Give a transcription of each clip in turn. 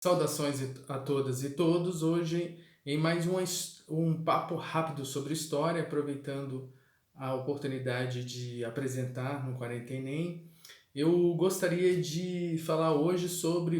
Saudações a todas e todos. Hoje, em mais um papo rápido sobre história, aproveitando a oportunidade de apresentar no Quarentenem, eu gostaria de falar hoje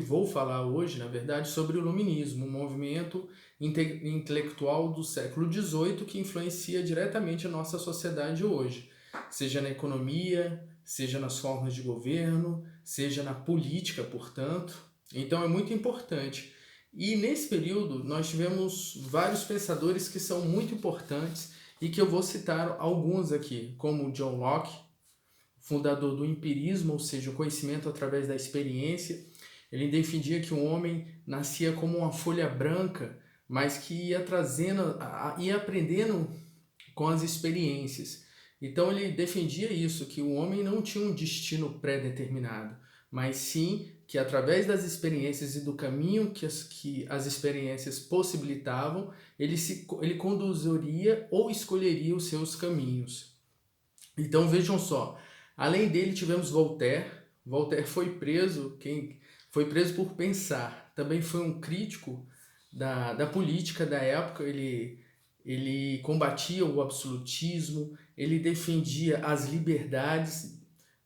vou falar hoje, na verdade, sobre o Iluminismo, um movimento intelectual do século XVIII que influencia diretamente a nossa sociedade hoje, seja na economia, seja nas formas de governo, seja na política, portanto. Então é muito importante. E nesse período nós tivemos vários pensadores que são muito importantes e que eu vou citar alguns aqui, como John Locke, fundador do empirismo, ou seja, o conhecimento através da experiência. Ele defendia que o homem nascia como uma folha branca, mas que ia trazendo, ia aprendendo com as experiências. Então ele defendia isso, que o homem não tinha um destino pré-determinado, mas sim que através das experiências e do caminho que as experiências possibilitavam, ele conduziria ou escolheria os seus caminhos. Então vejam só, além dele tivemos Voltaire. Voltaire foi preso por pensar. Também foi um crítico da política da época. Ele combatia o absolutismo, ele defendia as liberdades.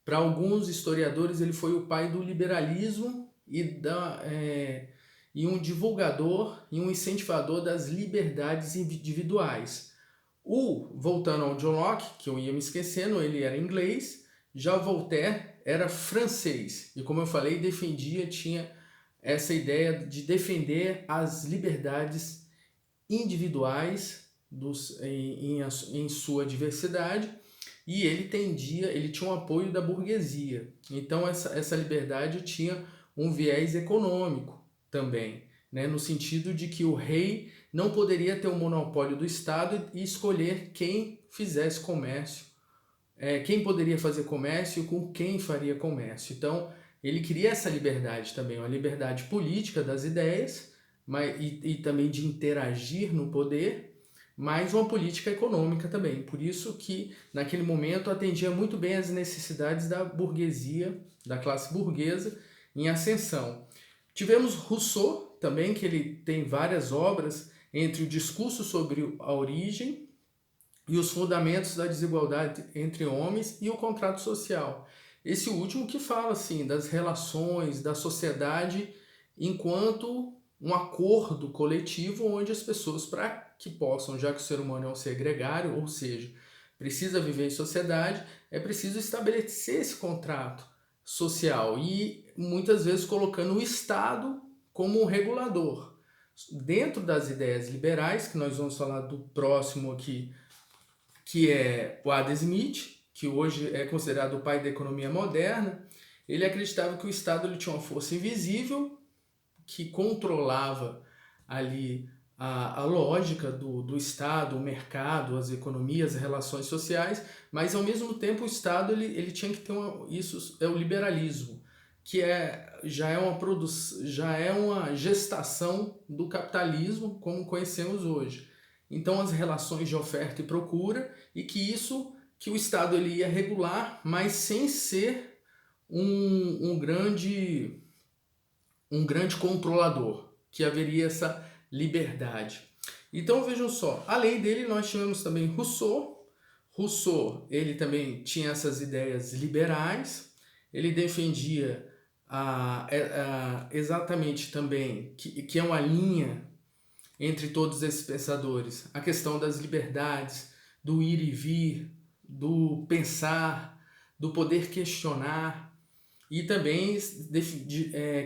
Para alguns historiadores, ele foi o pai do liberalismo e um divulgador e um incentivador das liberdades individuais. Voltando ao John Locke, que eu ia me esquecendo, ele era inglês, já Voltaire era francês. E como eu falei, tinha essa ideia de defender as liberdades individuais em sua diversidade, e ele tinha um apoio da burguesia. Então essa liberdade tinha um viés econômico também, né? No sentido de que o rei não poderia ter o monopólio do Estado e escolher quem fizesse comércio, quem poderia fazer comércio e com quem faria comércio. Então ele queria essa liberdade também, uma liberdade política das ideias, e também de interagir no poder, mas uma política econômica também. Por isso que, naquele momento, atendia muito bem às necessidades da burguesia, da classe burguesa, em ascensão. Tivemos Rousseau também, que ele tem várias obras, entre o discurso sobre a origem e os fundamentos da desigualdade entre homens e o contrato social. Esse último que fala assim das relações da sociedade enquanto um acordo coletivo onde as pessoas, para que possam, já que o ser humano é um ser gregário, ou seja, precisa viver em sociedade, é preciso estabelecer esse contrato social e muitas vezes colocando o Estado como um regulador. Dentro das ideias liberais, que nós vamos falar do próximo aqui, que é o Adam Smith, que hoje é considerado o pai da economia moderna. Ele acreditava que o Estado ele tinha uma força invisível que controlava ali a lógica do Estado, o mercado, as economias, as relações sociais, mas ao mesmo tempo o Estado ele tinha que ter isso é o liberalismo, que já é uma gestação do capitalismo como conhecemos hoje. Então as relações de oferta e procura, e que o Estado ele ia regular, mas sem ser um grande controlador, que haveria essa liberdade. Então vejam só, além dele nós tivemos também Rousseau. Rousseau, ele também tinha essas ideias liberais, ele defendia exatamente também que é uma linha entre todos esses pensadores, a questão das liberdades, do ir e vir, do pensar, do poder questionar, e também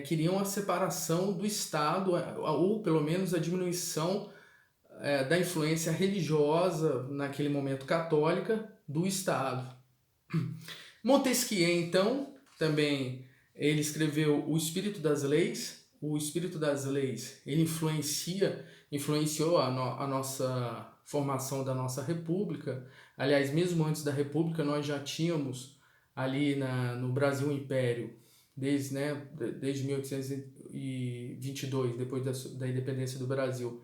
queriam a separação do Estado, ou pelo menos a diminuição da influência religiosa, naquele momento católica, do Estado. Montesquieu, então, também ele escreveu O Espírito das Leis. O Espírito das Leis ele influenciou a nossa formação da nossa república. Aliás, mesmo antes da república, nós já tínhamos ali no Brasil Império, desde 1822, depois da independência do Brasil,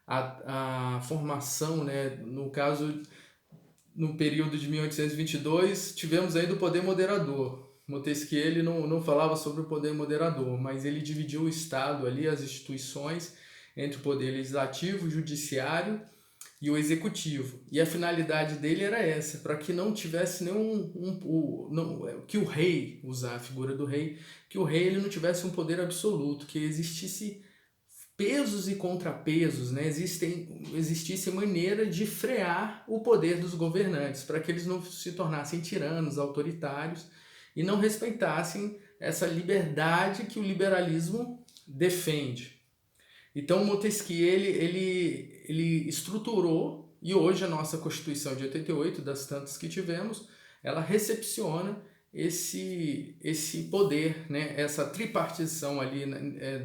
a formação, né, no caso, no período de 1822, tivemos ainda o poder moderador, Montesquieu ele não falava sobre o poder moderador, mas ele dividiu o Estado ali, as instituições, entre o poder legislativo, o judiciário e o executivo. E a finalidade dele era essa, para que não tivesse que o rei, usar a figura do rei, que o rei ele não tivesse um poder absoluto, que existisse pesos e contrapesos, né? Existisse maneira de frear o poder dos governantes, para que eles não se tornassem tiranos, autoritários, e não respeitassem essa liberdade que o liberalismo defende. Então Montesquieu ele estruturou, e hoje a nossa Constituição de 88, das tantas que tivemos, ela recepciona esse poder, né? Essa tripartição ali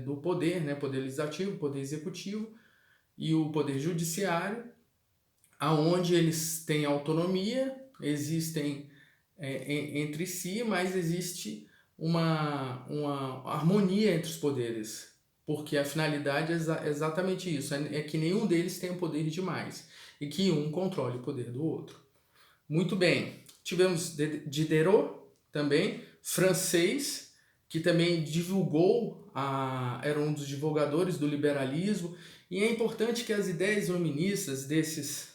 do poder, né? Poder legislativo, poder executivo e o poder judiciário, aonde eles têm autonomia, existem entre si, mas existe uma harmonia entre os poderes, porque a finalidade é exatamente isso, é que nenhum deles tenha poder demais e que um controle o poder do outro. Muito bem, tivemos Diderot, também francês, que também divulgou, era um dos divulgadores do liberalismo, e é importante que as ideias iluministas desses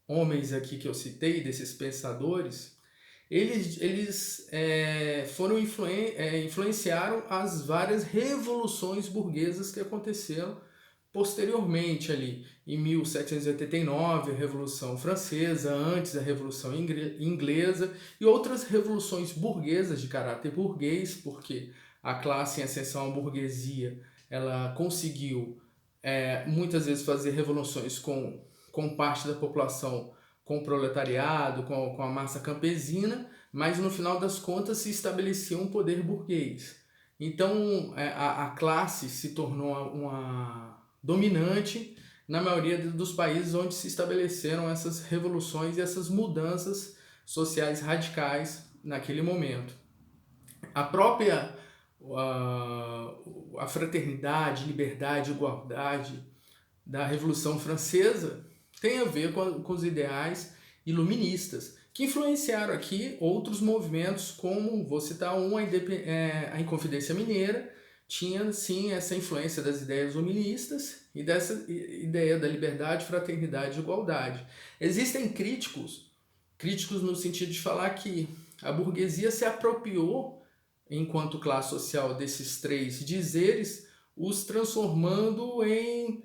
homens aqui que eu citei, desses pensadores, eles influenciaram as várias revoluções burguesas que aconteceram posteriormente ali, em 1789, a Revolução Francesa, antes a Revolução Inglesa e outras revoluções burguesas de caráter burguês, porque a classe em ascensão à burguesia ela conseguiu muitas vezes fazer revoluções com parte da população, com o proletariado, com a massa campesina, mas no final das contas se estabelecia um poder burguês. Então a classe se tornou uma dominante na maioria dos países onde se estabeleceram essas revoluções e essas mudanças sociais radicais naquele momento. A própria a fraternidade, liberdade, igualdade da Revolução Francesa tem a ver com os ideais iluministas, que influenciaram aqui outros movimentos, como, vou citar a Inconfidência Mineira, tinha sim essa influência das ideias iluministas e dessa ideia da liberdade, fraternidade e igualdade. Existem críticos no sentido de falar que a burguesia se apropriou, enquanto classe social, desses três dizeres, os transformando em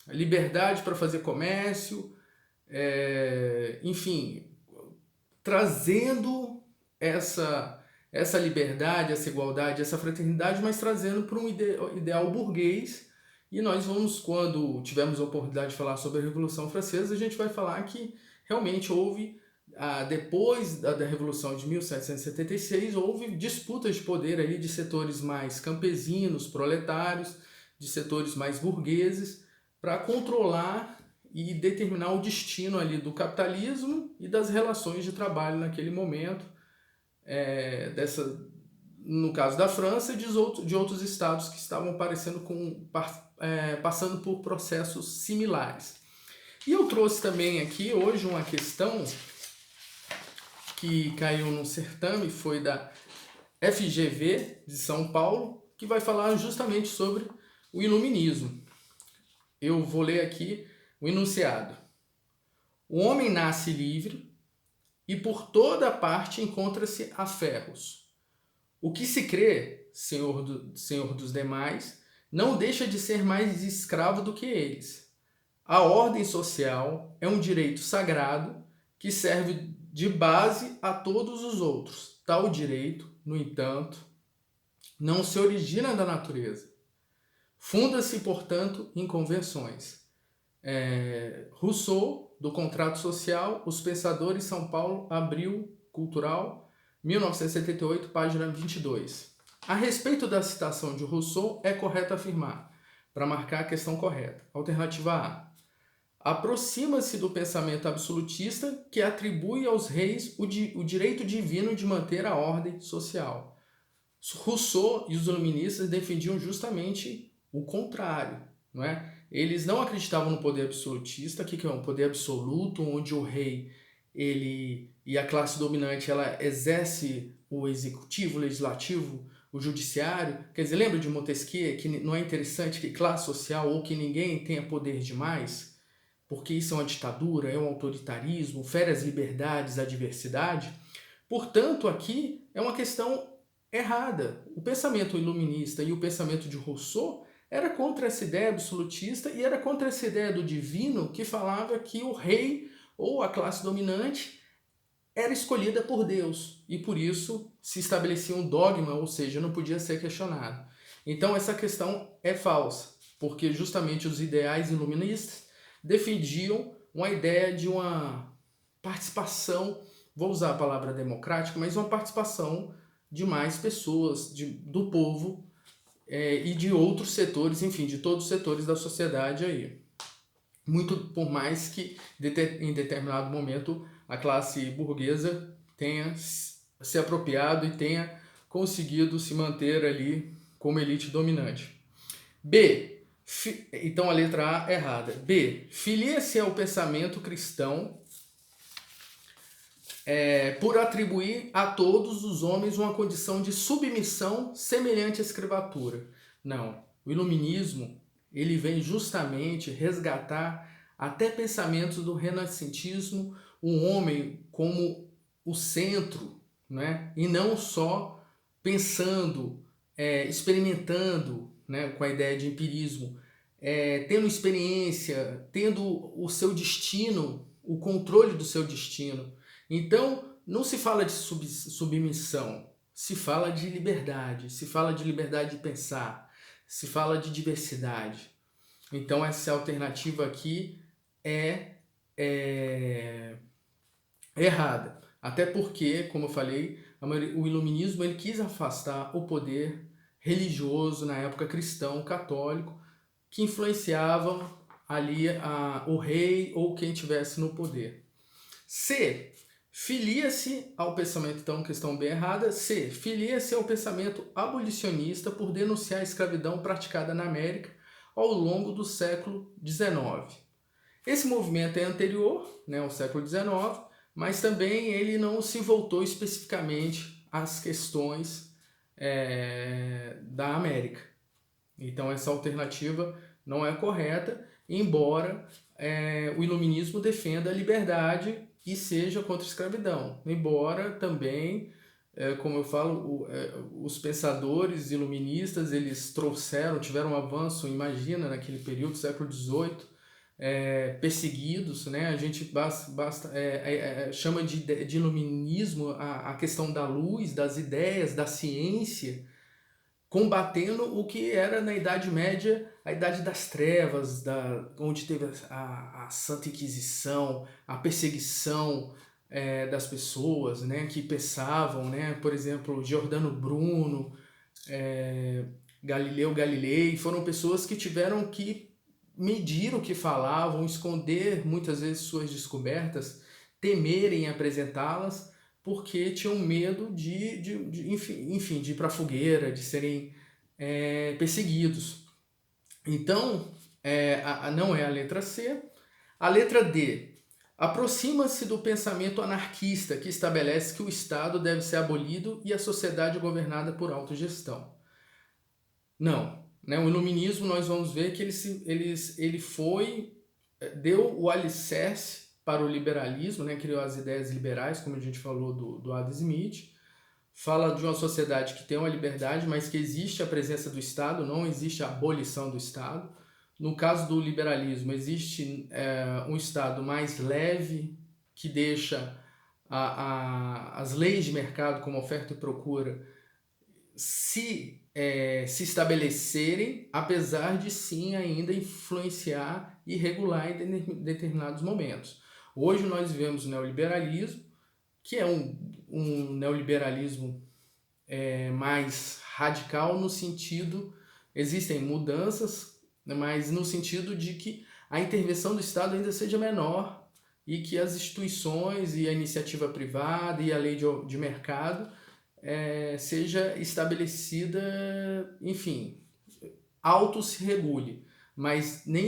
liberdade para fazer comércio, enfim, trazendo essa liberdade, essa igualdade, essa fraternidade, mas trazendo para um ideal burguês. E nós vamos, quando tivermos a oportunidade de falar sobre a Revolução Francesa, a gente vai falar que realmente houve, depois da Revolução de 1776, houve disputas de poder ali de setores mais campesinos, proletários, de setores mais burgueses, para controlar e determinar o destino ali do capitalismo e das relações de trabalho naquele momento, no caso da França e de outros estados que estavam passando por processos similares. E eu trouxe também aqui hoje uma questão que caiu no certame, foi da FGV de São Paulo, que vai falar justamente sobre o iluminismo. Eu vou ler aqui o enunciado. O homem nasce livre e por toda parte encontra-se a ferros. O que se crê senhor dos demais não deixa de ser mais escravo do que eles. A ordem social é um direito sagrado que serve de base a todos os outros. Tal direito, no entanto, não se origina da natureza. Funda-se, portanto, em convenções. Rousseau, do Contrato Social, Os Pensadores, São Paulo, Abril Cultural, 1978, página 22. A respeito da citação de Rousseau, é correto afirmar, para marcar a questão correta. Alternativa A. Aproxima-se do pensamento absolutista que atribui aos reis o direito divino de manter a ordem social. Rousseau e os iluministas defendiam justamente o contrário, não é? Eles não acreditavam no poder absolutista, que é um poder absoluto, onde o rei e a classe dominante ela exerce o executivo, o legislativo, o judiciário. Quer dizer, lembra de Montesquieu que não é interessante que classe social ou que ninguém tenha poder demais? Porque isso é uma ditadura, é um autoritarismo, fere as liberdades, a diversidade. Portanto, aqui é uma questão errada. O pensamento iluminista e o pensamento de Rousseau era contra essa ideia absolutista e era contra essa ideia do divino que falava que o rei ou a classe dominante era escolhida por Deus e por isso se estabelecia um dogma, ou seja, não podia ser questionado. Então essa questão é falsa, porque justamente os ideais iluministas defendiam uma ideia de uma participação, vou usar a palavra democrática, mas uma participação de mais pessoas, do povo e de outros setores, enfim, de todos os setores da sociedade aí. Muito por mais que em determinado momento a classe burguesa tenha se apropriado e tenha conseguido se manter ali como elite dominante. B. Então a letra A errada. B. Filia-se ao pensamento cristão por atribuir a todos os homens uma condição de submissão semelhante à escravatura. Não. O iluminismo ele vem justamente resgatar até pensamentos do renascentismo, o homem como o centro, né? E não só pensando, experimentando, né? Com a ideia de empirismo, tendo experiência, tendo o seu destino, o controle do seu destino. Então, não se fala de submissão, se fala de liberdade de pensar, se fala de diversidade. Então, essa alternativa aqui é errada. Até porque, como eu falei, o iluminismo ele quis afastar o poder religioso na época cristão, católico, que influenciava ali o rei ou quem estivesse no poder. C. Filia-se ao pensamento, então, questão bem errada. C. Filia-se ao pensamento abolicionista por denunciar a escravidão praticada na América ao longo do século XIX. Esse movimento é anterior, né, ao século XIX, mas também ele não se voltou especificamente às questões da América. Então essa alternativa não é correta, embora o iluminismo defenda a liberdade e seja contra a escravidão. Embora também, como eu falo, os pensadores iluministas eles tiveram um avanço, imagina, naquele período, século XVIII, perseguidos, né? A gente chama de iluminismo a questão da luz, das ideias, da ciência, combatendo o que era na Idade Média a Idade das Trevas, onde teve a Santa Inquisição, a perseguição das pessoas, né, que pensavam, né, por exemplo, Giordano Bruno, Galileu Galilei, foram pessoas que tiveram que medir o que falavam, esconder muitas vezes suas descobertas, temerem apresentá-las, porque tinham medo enfim, de ir para a fogueira, de serem perseguidos. Então, não é a letra C. A letra D. Aproxima-se do pensamento anarquista que estabelece que o Estado deve ser abolido e a sociedade governada por autogestão. Não. Né? O iluminismo, nós vamos ver que ele deu o alicerce para o liberalismo, né? Criou as ideias liberais, como a gente falou do Adam Smith. Fala de uma sociedade que tem uma liberdade, mas que existe a presença do Estado, não existe a abolição do Estado. No caso do liberalismo, existe um Estado mais leve, que deixa as leis de mercado, como oferta e procura, se estabelecerem, apesar de sim ainda influenciar e regular em determinados momentos. Hoje nós vivemos o neoliberalismo, que é um neoliberalismo mais radical no sentido, existem mudanças, mas no sentido de que a intervenção do Estado ainda seja menor e que as instituições e a iniciativa privada e a lei de mercado seja estabelecida, enfim, auto se regule, mas nem